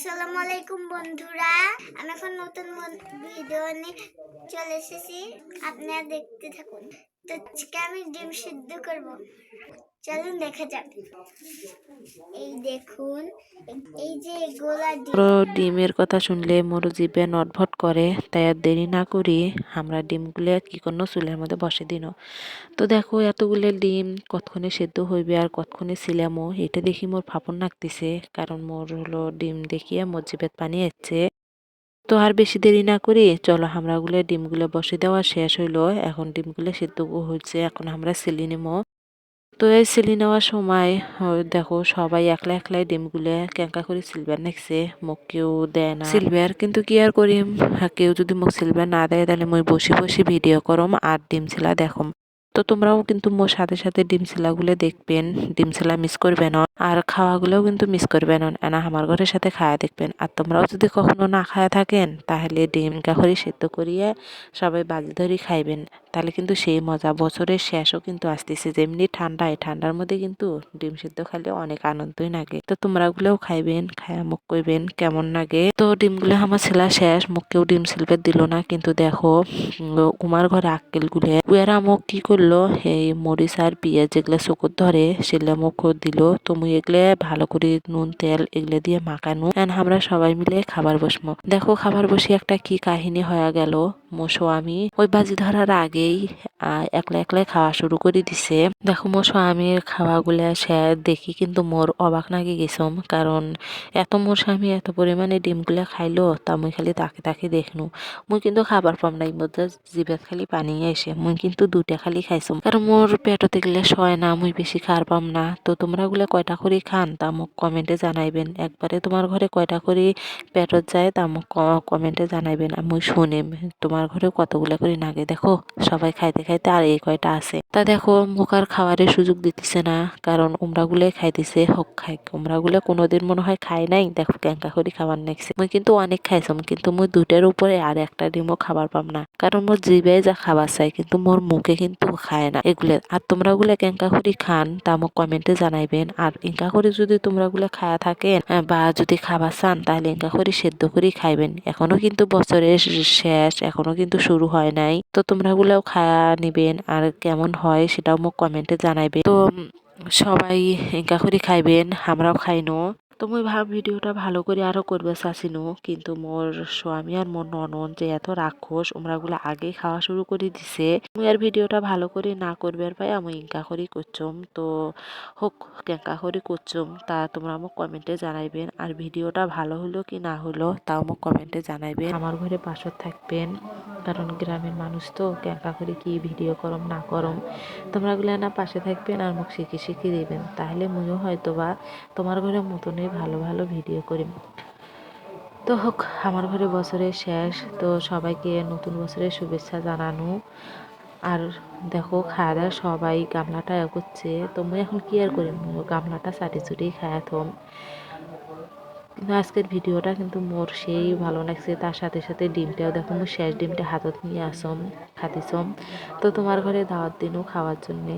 আসসালামু আলাইকুম বন্ধুরা, আমি এখন নতুন ভিডিও নিয়ে চলে এসেছি। আপনারা দেখতে থাকুন। তো আজকে আমি ডিম সিদ্ধ করব, চলুন দেখা যাক। এই দেখুন, এই যে গোলা ডিমের কথা শুনলে মোর জিভে নটভট করে, তাই আর দেরি না করি আমরা ডিমগুলো কি করলো চুলের মধ্যে বসে দিন। তো দেখো এতগুলো ডিম কতক্ষণে সেদ্ধ হইবে আর কতক্ষণে ছিলামও এটা দেখি মোর ফাপন লাগতেছে, কারণ মোর হলো ডিম দেখিয়ে মোর জিভে পানি আসছে। তো আর বেশি দেরি না করি চলো আমরা ডিমগুলো বসে দেওয়া শেষ হইলো। এখন ডিমগুলো সেদ্ধ হচ্ছে, এখন আমরা সিলি নেবো। তো এই সিলি নেওয়ার সময় দেখো সবাই একলা একলাই ডিমগুলো কেঙ্কা করে সিলভার নেছে, মোক কেউ দেয় না সিলভার, কিন্তু কি আর করিম, কেউ যদি মোক সিলভার না দেয় তাহলে মই বসে বসে ভিডিও করম আর ডিম ছিলা দেখম। তো তোমরাও কিন্তু মোর সাথে সাথে ডিম ছিলাগুলো দেখবেন, ডিম ছিলা মিস করবেন আর খাওয়াগুলোও কিন্তু মিস করবেন না, আমার ঘরের সাথে খাওয়া দেখবেন। আর তোমরাও যদি কখনো না খাওয়া থাকেন তাহলে ডিম কাখরি সেদ্ধ করিয়ে সবাই বাজি ধরি খাইবেন, তাহলে কিন্তু সেই মজা। বছরের শেষও কিন্তু আসতেছে, যেমনি ঠান্ডার মধ্যে কিন্তু ডিম সিদ্ধ খাইলে অনেক আনন্দই লাগে। তো তোমরা গুলোও খাইবেন, খায়া মুখ কইবেন কেমন লাগে। তো ডিমগুলো আমার ছেলা শেষ, মুখকেও ডিম সিলভের দিল না, কিন্তু দেখো উমার ঘরে আক্কেল গুলে উয়ারা মোক কি করলো, এই মরিচ আর পেঁয়াজ যেগুলো চকুর ধরে সেগুলো মুখ দিল। তো মুই এগুলো ভালো করে নুন তেল এগুলো দিয়ে মাখানো, আমরা সবাই মিলে খাবার বসমো। দেখো খাবার বসে একটা কি কাহিনী হয়ে গেল, মোর স্বামী ওই বাজি ধরার আগেই একলা একলাই খাওয়া শুরু করে দিছে। দেখো মোর স্বামীর খাওয়াগুলা সে দেখি কিন্তু মোর অবাক নাগে গেছম, কারণ মোর স্বামী এত পরিমাণে ডিমগুলা খাইলো, তা মুই খালি তাকে তাকে দেখনু। মুই কিন্তু খাবার পাম নাই, মধ্যে জিভে খালি পানি আইসে। মুই কিন্তু দুটা খালি খাইছম, কারণ মোর পেটতে গেলে সয় না, মুই বেশি খার পাম না। তো তোমরা গুলা কয়টা করে খান তা মোক কমেন্টে জানাইবেন। একবারে তোমার ঘরে কয়টা করে পেটত যায় তা মোক কমেন্টে জানাইবেন, মুই শুনিম তোমার ঘরে কতগুলা করে নাগে। দেখো সবাই খাইতে খাইতে আর এই কয়টা আছে। তা দেখো মুখ আর খাওয়ারের সুযোগ দিতেছে না, কারণ উমরাগুলো খাইতেছে হোক খাই। উমরাগুলো কোনোদিন মনে হয় খাই নাই, দেখো ক্যাঙ্কা করে খাবার নেছে। মুই কিন্তু অনেক খাইছাম, কিন্তু মুই দুইটার উপরে আর একটা ডিমও খাবার পাম না, কারণ মোর জিভে যা খাবার চাই কিন্তু মোর মুখে কিন্তু খায় না এগুলো। আর তোমরা গুলা ক্যাঙ্কা করে খান তা মোক কমেন্টে জানাইবেন। আর ইনকা করে যদি তোমরা গুলা খায়া থাকেন বা যদি খাবার চান তাহলে ইনকা করে সেদ্ধ করে খাইবেন। এখনো কিন্তু বছরের শেষ, এখনো কিন্তু শুরু হয় নাই। তো তোমরা গুলাও খায়া নিবেন, আর কেমন হয় সেটাও মোক কমেন্টে জানাইবে। তো সবাই এঙ্কা করে খাইবেন, আমরাও খাইনো। তো মুই ভিডিওটা ভালো করে আরো করবে চাচ্ছিনু, কিন্তু মোর স্বামী আর মোর ননদ যে এত রাক্ষস, ওমরাগুলো আগেই খাওয়া শুরু করে দিছে। মুই আর ভিডিওটা ভালো করে না করবে পাই আমি ইনকা করি করছম। তো হোক কেঙ্কা করি করছম তা তোমরা মোক কমেন্টে জানাইবেন। আর ভিডিওটা ভালো হলো কি না হলো তাও মোক কমেন্টে জানাইবেন। আমার ঘরে পাশত থাকবেন, কারণ গ্রামের মানুষ তো কেঙ্কা করে কি ভিডিও করম না করম, তোমরা গুলো না পাশে থাকবেন আর মোক শিখে দিবেন, তাহলে মুইও হয়তো বা তোমার ঘরের মতনই ভালো ভালো ভিডিও করিম। তো হোক আমার ঘরে বছরের শেষ, তো সবাইকে নতুন বছরের শুভেচ্ছা জানানো। আর দেখো খাওয়া দাওয়া সবাই গামলাটা করছে, তো মুই এখন কি আর করি, গামলাটা চাটি চুটি খায়া থম। কিন্তু আজকের ভিডিওটা কিন্তু মোর সেই ভালো লাগছে, তার সাথে সাথে ডিমটাও দেখো মুই শেষ ডিমটা হাতত নিয়ে আসম খাতিছম। তো তোমার ঘরে দাওয়াত দিনও খাওয়ার জন্যে।